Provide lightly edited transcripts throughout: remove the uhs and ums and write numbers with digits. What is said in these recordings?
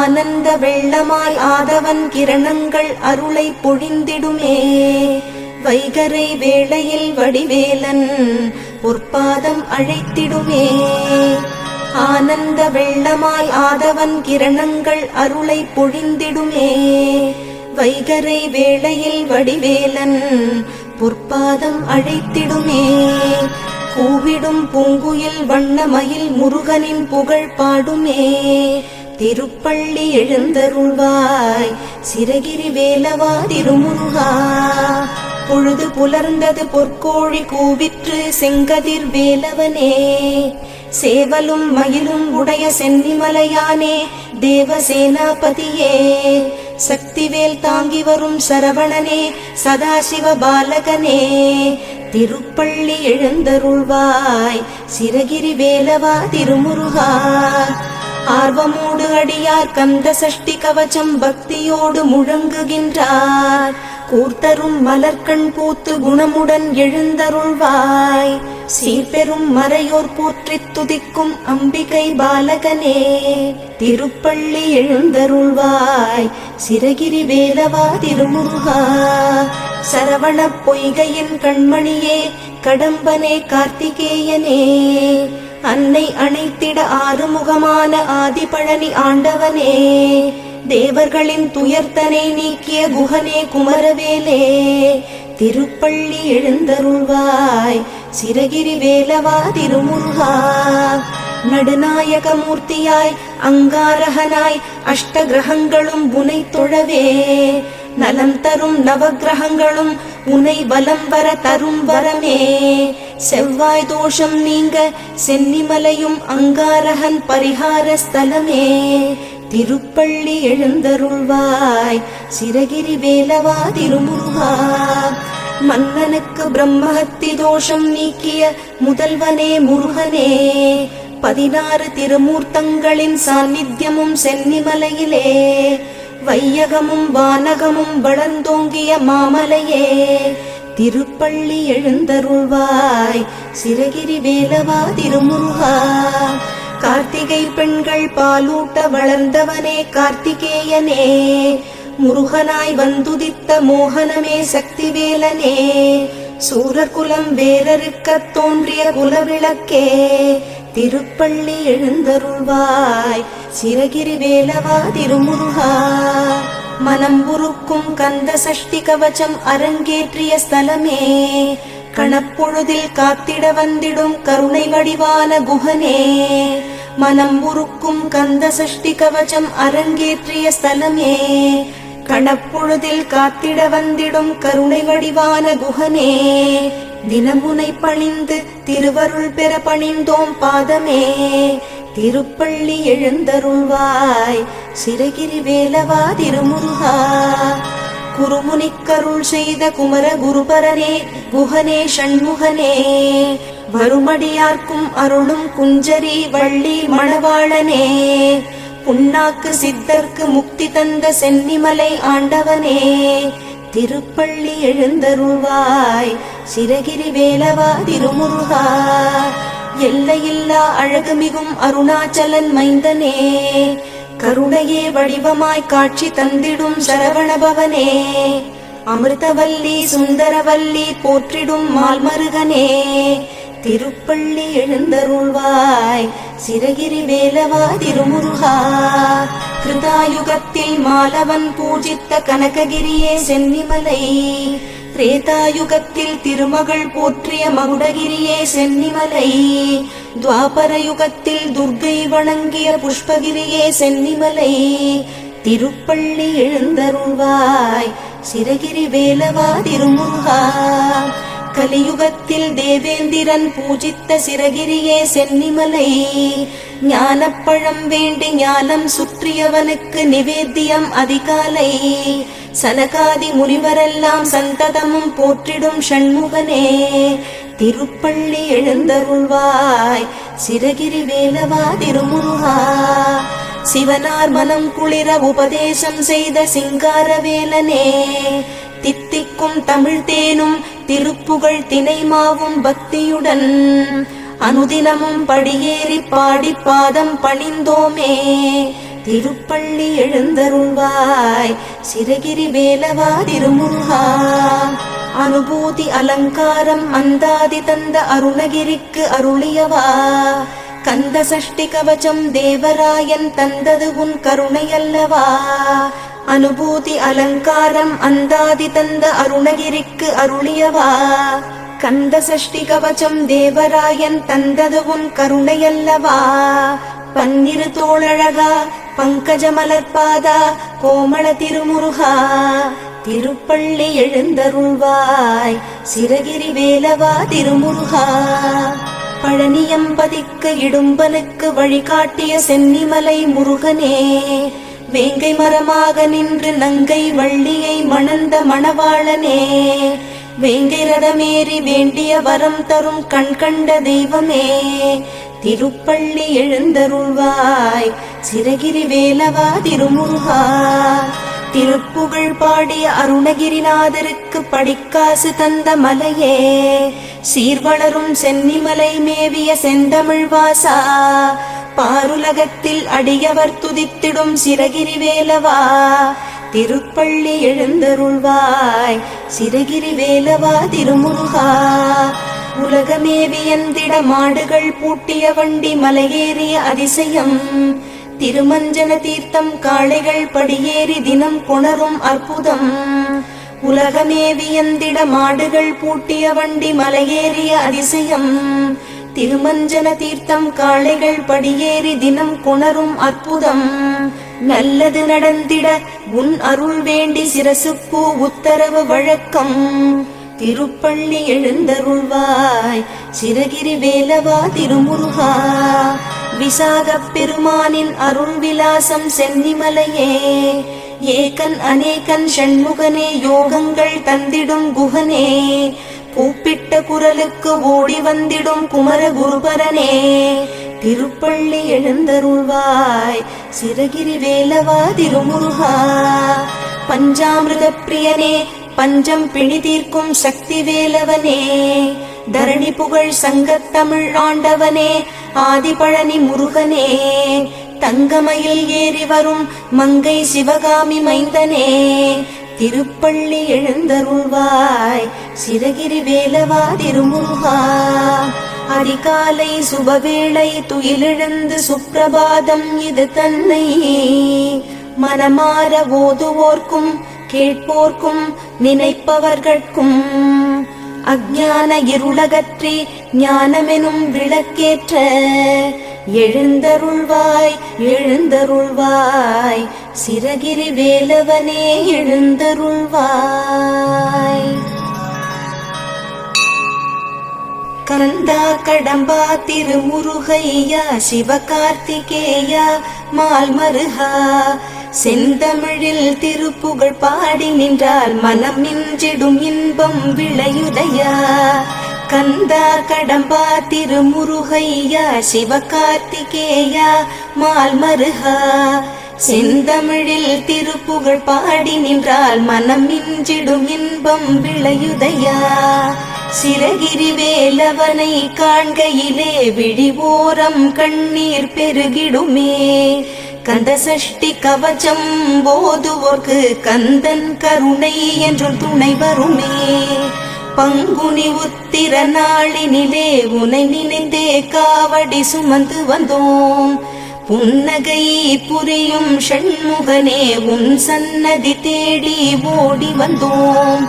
ஆனந்த வெள்ளமாய் ஆதவன் கிரணங்கள் அருளை பொழிந்திடுமே. வைகரை வேளையில் வடிவேலன் பொற்பாதம் அழைத்திடுமே. ஆனந்த வெள்ளமாய் ஆதவன் கிரணங்கள் அருளை பொழிந்திடுமே. வைகரை வேளையில் வடிவேலன் பொற்பாதம் அழைத்திடுமே. கூவிடும் பூங்குயில் வண்ணமயில் முருகனின் புகழ் பாடுமே. திருப்பள்ளி எழுந்தருள்வாய் சிரகிரி வேலவா திருமுருகா. பொழுது புலர்ந்தது பொற்கோழி கூவிற்று செங்கதிர் வேலவனே. சேவலும் மயிலும் உடைய சென்னிமலையானே தேவசேனாபதியே. சக்திவேல் தாங்கி வரும் சரவணனே சதாசிவ பாலகனே. திருப்பள்ளி எழுந்தருள்வாய் சிரகிரி வேலவா திருமுருகா. ஆர்வமோடு அடியார் கந்த சஷ்டி கவச்சம் பக்தியோடு முழங்குகின்றார். கூர்த்தரும் மலர்கண் பூத்து குணமுடன் எழுந்தருள்வாய். சீர்பெரும் மறையோர் போற்றித் துதிக்கும் அம்பிகை பாலகனே. திருப்பள்ளி எழுந்தருள்வாய் சிரகிரி வேலவா திருமுருகா. சரவண பொய்கையின் கண்மணியே கடம்பனே கார்த்திகேயனே. அன்னை அணைத்திட ஆறுமுகமான ஆதிபழனி ஆண்டவனே. தேவர்களின் துயர்த்தனை நீக்கிய குகனே குமரவேலே. திருப்பள்ளி எழுந்தருள்வாய் சிரகிரி வேலவா திருமுருகா. நடுநாயக மூர்த்தியாய் அங்காரகனாய் அஷ்ட கிரகங்களும் உனை தொழவே. நலம் தரும் நவகிரகங்களும் உனை வலம் வர தரும் வரமே. செவ்வாய் தோஷம் நீங்க சென்னிமலையும் அங்காரகன் பரிகார ஸ்தலமே. திருப்பள்ளி எழுந்தருள்வாய் சிரகிரி வேலவா திருமுருகா. மன்னனுக்கு பிரம்மஹத்தி தோஷம் நீக்கிய முதல்வனே முருகனே. 16 திருமூர்த்தங்களின் சாநித்தியமும் சென்னிமலையிலே. வையகமும் வானகமும் வளர்ந்தோங்கிய மாமலையே. திருப்பள்ளி எழுந்தருள்வாய் சிரகிரி வேலவா திருமுருகா. கார்த்திகை பெண்கள் பாலூட்ட வளர்ந்தவனே கார்த்திகேயனே. முருகனாய் வந்துதித்த மோகனமே சக்திவேலனே. சூரர் குலம் வேரறுக்கத் தோன்றிய குலவிளக்கே. திருப்பள்ளி எழுந்தருள்வாய் சிரகிரி வேலவா திருமுருகா. மனம் உருக்கும் கந்த சஷ்டி கவச்சம் அரங்கேற்றிய ஸ்தலமே. கணப்பொழுதில் காத்திட வந்திடும் கருணை வடிவான குகனே. மனம் உருக்கும் கந்த சஷ்டி கவச்சம் அரங்கேற்றிய ஸ்தலமே. கணப்பொழுதில் காத்திட வந்திடும் கருணை வடிவான குகனே. தினமுனை பணிந்து திருவருள் பெற பணிந்தோம் பாதமே. திருப்பள்ளி எழுந்தருள்வாய் சிரகிரி வேலவா திருமுருகா. குருமுனிக்கருள் செய்த குமர குருபரனே குகனே ஷண்முகனே. வருமடியார்க்கும் அருளும் குஞ்சரி வள்ளி மணவாளனே. புண்ணாக்கு சித்தர்க்கு முக்தி தந்த சென்னிமலை ஆண்டவனே. திருப்பள்ளி எழுந்தருள்வாய் சிரகிரி வேலவா திருமுருகா. எல்லையில்லா அழகுமிகும் அருணாச்சலன் மைந்தனே. கருணையே வடிவமாய் காட்சி தந்திடும் சரவணபவனே. அமிர்தவல்லி சுந்தரவல்லி போற்றிடும் மால்மருகனே. திருப்பள்ளி எழுந்தருள்வாய் சிரகிரி வேலவா திருமுருகா. கிருதாயுகத்தில் மாலவன் பூஜித்த கனககிரியே சென்னிமலை. திரேதாயுகத்தில் திருமகள் போற்றிய மகுடகிரியே சென்னிமலை. துவாபர யுகத்தில் துர்க்கை வணங்கிய புஷ்பகிரியே சென்னிமலை. திருப்பள்ளி எழுந்தருள்வாய் சிரகிரி வேலவா திருமுருகா. கலியுகத்தில் தேவேந்திரன் பூஜித்த சிரகிரியே சென்னிமலை. ஞானப்பழம் வேண்டி ஞானம் சுற்றியவனுக்கு நிவேத்தியம் அதிகாலை. சனகாதி முனிவரெல்லாம் சந்ததமும் போற்றிடும் ஷண்முகனே. திருப்பள்ளி எழுந்தருள்வாய் சிரகிரி வேலவா திருமுருகா. சிவனார் மனம் குளிர உபதேசம் செய்த சிங்காரவேலனே. தித்திக்கும் தமிழ் தேனும் திருப்புகழ் தினைமாவும் பக்தியுடன் அனுதினமும் படியேறி பாடி பாதம் பணிந்தோமே. திருப்பள்ளி எழுந்தருள்வாய் சிரகிரி வேலவா திருமுருகா. அனுபூதி அலங்காரம் அந்தாதி தந்த அருணகிரிக்கு அருளியவா. கந்த சஷ்டி கவசம் தேவராயன் தந்தது உன் கருணையல்லவா. அனுபூதி அலங்காரம் அந்தாதி தந்த அருணகிரிக்கு அருளியவா. கந்த சஷ்டி கவசம் தேவராயன் தந்தது உன் கருணையல்லவா. பன்னிரு தோளழகா பங்கஜ மலர்பாதா கோமள திருமுருகா. திருப்பள்ளி எழுந்தருள்வாய் சிரகிரி வேலவா திருமுருகா. பழனியம்பதிக்கு இடும்பனுக்கு வழிகாட்டிய சென்னிமலை முருகனே. வேங்கை மரமாக நின்று நங்கை வள்ளியை மணந்த மணவாளனே. வேங்கை ரதமேறி வேண்டிய வரம் தரும் கண் கண்ட தெய்வமே. திருப்பள்ளி எழுந்தருள்வாய் சிரகிரி வேலவா திருமுருகா. திருப்புகழ் பாடிய அருணகிரிநாதருக்கு படிக்காசு தந்த மலையே. சீர்வளரும் சென்னிமலை மேவிய செந்தமிழ் வாசா. பாருலகத்தில் அடியவர் துதித்திடும் சிரகிரி வேலவா. திருப்பள்ளி எழுந்தருள்வாய் சிரகிரி வேலவா திருமுருகா. உலகமேவியந்திட மாடுகள் பூட்டிய வண்டி மலையேறிய அதிசயம். திருமஞ்சன தீர்த்தம் காளைகள் படியேறி தினம் கொணரும் அற்புதம். உலகமேவியந்திட மாடுகள் பூட்டிய வண்டி மலையேறிய அதிசயம். திருமஞ்சன தீர்த்தம் காளைகள் படியேறி தினம் கொணரும் அற்புதம். நல்லது நடந்திட உன் அருள் வேண்டி சிரசுப்பூ உத்தரவு வழக்கம். திருப்பள்ளி எழுந்தருள்வாய் சிரகிரி வேலவா திருமுருகா. விசாகப் பெருமானின் அருள் விலாசம் சென்னிமலையே. ஏகன் அநேகன் ஷண்முகனே யோகங்கள் தந்திடும் குகனே. கூப்பிட்ட குரலுக்கு ஓடி வந்திடும் குமர குருபரனே. திருப்பள்ளி எழுந்தருள்வாய் சிரகிரி வேலவா திருமுருகா. பஞ்சாமிருத பிரியனே பஞ்சம் பிணி தீர்க்கும் சக்தி வேலவனே. தரணி புகழ் சங்கத்தமிழ் ஆண்டவனே ஆதிபழனி முருகனே. தங்கமயில் ஏறி வரும் மங்கை சிவகாமி மைந்தனே. திருப்பள்ளி எழுந்தருள்வாய் சிரகிரி வேலவா திருமுருகா. அதிகாலை சுபவேளை துயிலெழுந்து சுப்பிரபாதம் இது தன்னை. மனமாற ஓதுவோர்க்கும் கேட்போர்க்கும் நினைப்பவர்கட்கும். அஞ்ஞான இருளகற்றி ஞானமெனும் விளக்கேற்ற. எழுந்தருள்வாய் எழுந்தருள்வாய் சிரகிரி வேலவனே எழுந்தருள்வாய். கந்தா கடம்பா திருமுருகையா சிவகார்த்திகேயா மால்மருகா. செந்தமிழில் திருப்புகழ் பாடி நின்றால் மனம் மிஞ்சிடும் இன்பம் விளையுதையா. கந்தா கடம்பா திருமுருகையா சிவகார்த்திகேயா மால்மருகா. செந்தமிழில் திருப்புகழ் பாடி நின்றால் மனம் மிஞ்சிடும் இன்பம் விளையுதையா. சிரகிரி வேலவனை காண்கையிலே விழிவோரம் கண்ணீர் பெருகிடுமே. கந்த சஷ்டி கவசம் போதுவோர்க்கு கந்தன் கருணை என்றும் துணை வருமே. பங்குனி உத்திர நாளினிலே உனை நினைந்தே காவடி சுமந்து வந்தோம். புன்னகை புரியும் ஷண்முகனே உன் சன்னதி தேடி ஓடி வந்தோம்.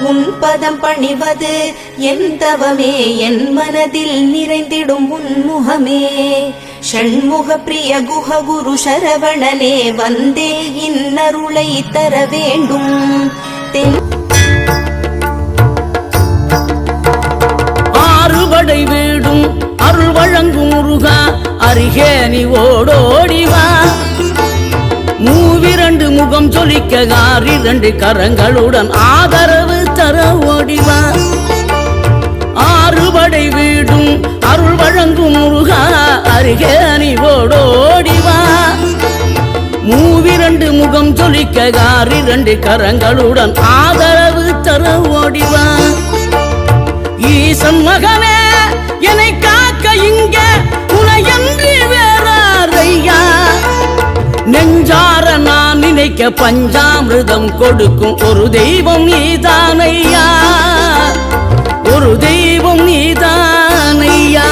உன் பதம் பணிவது என் தவமே என் மனதில் நிறைந்திடும் உன்முகமே. ஷண்முக பிரிய குஹ குரு சரவணனே வந்தே இன்னருளை தர வேண்டும். ஆறுபடை வீடும் அருள் வழங்கும் முருகா அருகே நீ ஓடோடிவா. மூவிரண்டு முகம் சொலிக்க ஆறிரண்டு கரங்களுடன் ஆதரவு தர ஓடிவா. ஆறுபடை வீடும் அருள் வழங்கும் முருகா அருகே நீ ஓடோடிவா. மூவிரண்டு முகம் சொலிக்க ஆறிரண்டு கரங்களுடன் ஆதரவு தர ஓடிவா. ஈசன் மகனே என்னை காக்க இங்க உனையன்றி வேறாரையா. நெஞ்சார நான் நினைக்க பஞ்சாமிர்தம் கொடுக்கும் ஒரு தெய்வம் நீதானையா, ஒரு தெய்வம் நீதானையா.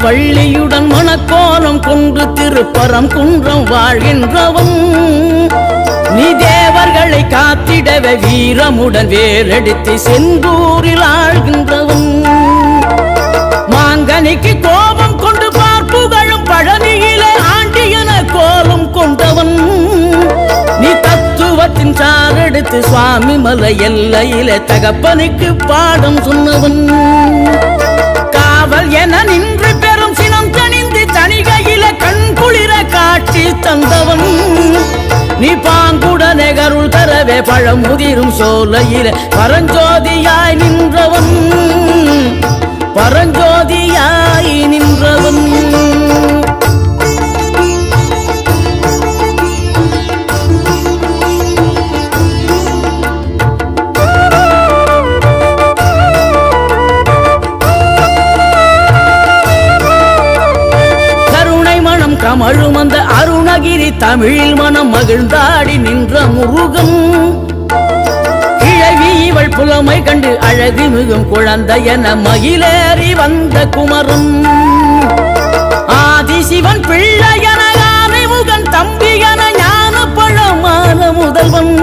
வள்ளியுடன் மணக்கோலம் கொண்டு திருப்பரம் குன்றம் வாழ்கின்றவன் நீ தேவர்களை காத்திடவே வீரமுடன் வேலெடுத்து செந்தூரில் ஆழ்கின்றவன். மாங்கனிக்கு கோபம் கொண்டு பார்ப்புகளும் பழனியிலே ஆண்டியன கோலம் கொண்டவன் நீ தத்துவத்தின் சாரெடுத்து சுவாமி மலை எல்லையிலே தகப்பனுக்கு பாடம் சொன்னவன். காவல் என நின்று பெரும் சினம் தணிந்து தணிகையில கண் குளிர காட்சி தந்தவன் நீ பாங்குடனே கருள் தரவே பழமுதிரும் சோலையில பரஞ்சோதியாய் நின்றவன், பரஞ்சோதியாய் நின்றவன். கமழும் அந்த அருணகிரி தமிழில் மனம் மகிழ்ந்தாடி நின்ற முருகன் கிழவி இவள் புலமை கண்டு அழகு மிகும் குழந்தை என மகிழேறி வந்த குமரன் ஆதிசிவன் பிள்ளையன யானை முகன் தம்பி என ஞான பழமான முதல்வன்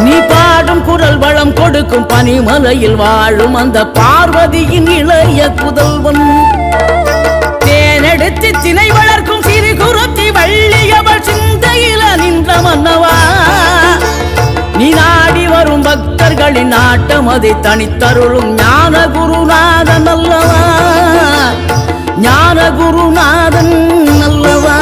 நீ பாடும் குரல் வளம் கொடுக்கும் பனிமலையில் வாழும் அந்த பார்வதியின் இளைய புதல்வன் தேனெடுத்து திணை வளர்க்கும் சிறு குருத்தி வள்ளியவள் சிந்தையில நின்ற மன்னவா நீ நாடி வரும் பக்தர்களின் நாட்டம் அதை தனித்தருளும் ஞான குருநாதன் அல்லவா, ஞான குருநாதன் அல்லவா.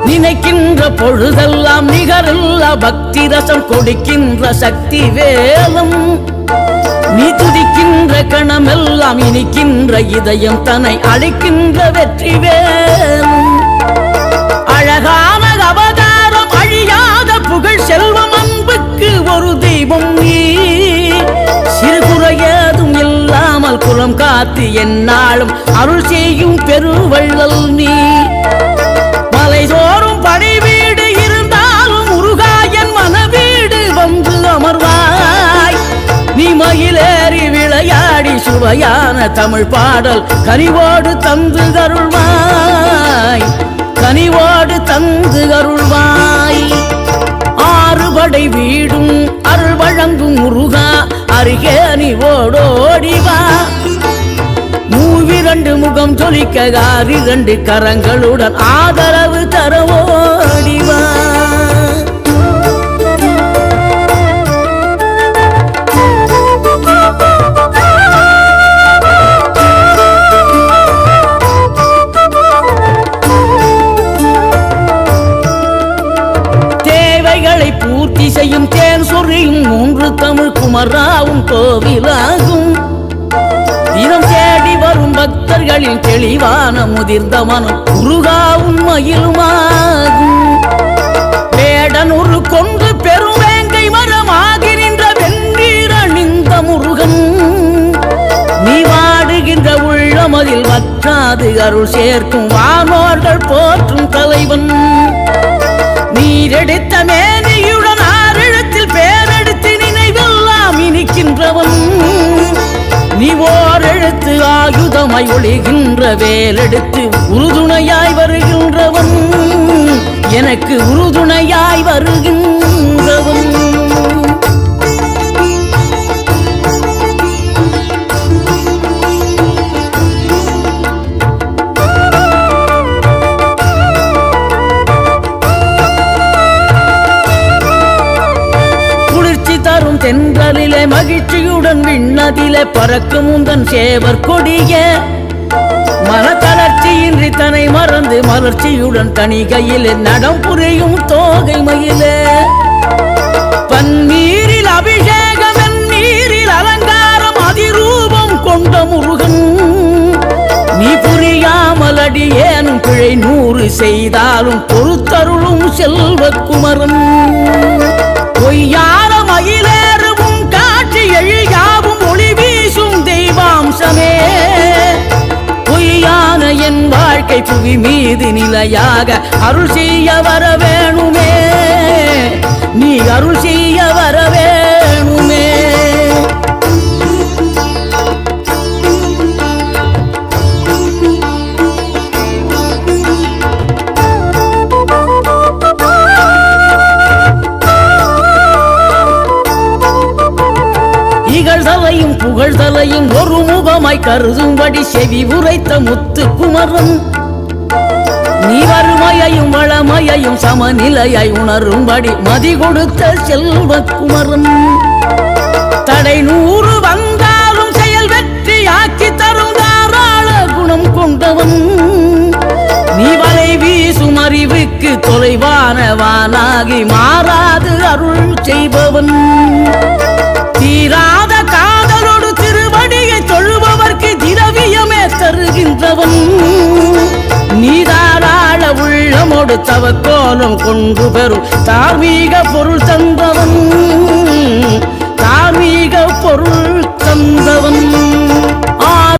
நினைக்கின்ற பொழுதெல்லாம் நிகரில்லா பக்தி ரசம் கொடுக்கின்ற சக்தி வேலம் நீ துதிக்கின்ற கணமெல்லாம் இனிக்கின்ற இதயம் தன்னை அழைக்கின்ற வெற்றி வேலும் அழகான அவதாரம் அழியாத புகழ் செல்வம் அன்புக்கு ஒரு தெய்வம் நீ சிறுகுறையதும் இல்லாமல் குலம் காத்து எந்நாளும் அருள் செய்யும் பெருவள்ளல் நீ மலைதோறும் படை வீடு இருந்தாலும் முருகாயன் மனவீடு வந்து அமர்வாய் நீ மகிழேறி விளையாடி சுவையான தமிழ் பாடல் கனிவோடு தந்து கருள்வாய், கனிவோடு தந்து கருள்வாய். ஆறுபடை வீடும் அருள் வழங்கும் முருகா அருகே நீ ஓடோடிவா மூவிரண்டு முகம் ஜொலிக்க காரிரண்டு கரங்களுடன் ஆதரவு தரவோடிவா. தேவைகளை பூர்த்தி செய்யும் தேன் சொறியும் மூன்று தமிழ் குமராவும் கோவிலாகும் தினம் தேடி வரும் பக்தர்களின் தெளிவான முதிர்ந்த மனம் முருகாவும் மயிலுமாகும் வேடனூறு கொண்டு பெருவேங்கை மரமாகி நின்ற வெண்ணீர் அணிந்த முருகன் நீ வாடுகின்ற உள்ளமதில் வற்றாது அருள் சேர்க்கும் வானோர்கள் போற்றும் தலைவன் நீரெடுத்த மேனியுடன் ஆறிடத்தில் பேரெடுத்து நினைவெல்லாம் இனிக்கின்றவன் நீ ஓர் எழுத்து ஆயுதமாய் ஒளிகின்ற வேலெடுத்து உறுதுணையாய் வருகின்றவன் எனக்கு உறுதுணையாய் வருகின்றவன். தென்றலிலே மகிழ்ச்சியுடன் விண்ணதிலே பறக்கும் உந்தன் சேவர் கொடிய மனத்தளர்ச்சியின்றி தன்னை மறந்து மலர்ச்சியுடன் தணிகையில் நடம் புரியும் தோகை மயிலே பன்னீரில் அபிஷேகம் நீரில் அலங்காரம் அதிரூபம் கொண்ட முருகன் நீ புரியாமல் அடியேனும் பிழை 100 செய்தாலும் பொறுத்தருளும் செல்வக்குமரன் பொய்யான மயிலேறவும் காட்சி எழியாவும் ஒளி வீசும் தெய்வாம்சமே பொய்யான என் வாழ்க்கை புவி மீது நிலையாக அருள் செய்ய வர வேணுமே நீ அருள் செய்ய வர வேணுமே இகழ்தலையும் புகழ்தலையும் ஒரு முகமாய் கருதும்படி செவி உரைத்த முத்துக்குமரன் நீ வறுமையையும் வளமையையும் சமநிலையை உணரும்படி மதி கொடுத்த செல்வக்குமரன் தடை 100 வந்தாலும் செயல் வெற்றி ஆக்கி தரும் தாராள குணம் கொண்டவன் நீ வலை வீசும் அறிவுக்கு தொலைவானவானாகி மாறாது அருள் செய்பவன் தீராத காதலோடு திருவடியை தொழுபவர்க்கு திரவியமே தருகின்றவன் நீதாராள உள்ளமோடு தவக்கோலம் கொண்டு பெறும் தார்மீக பொருள் தந்த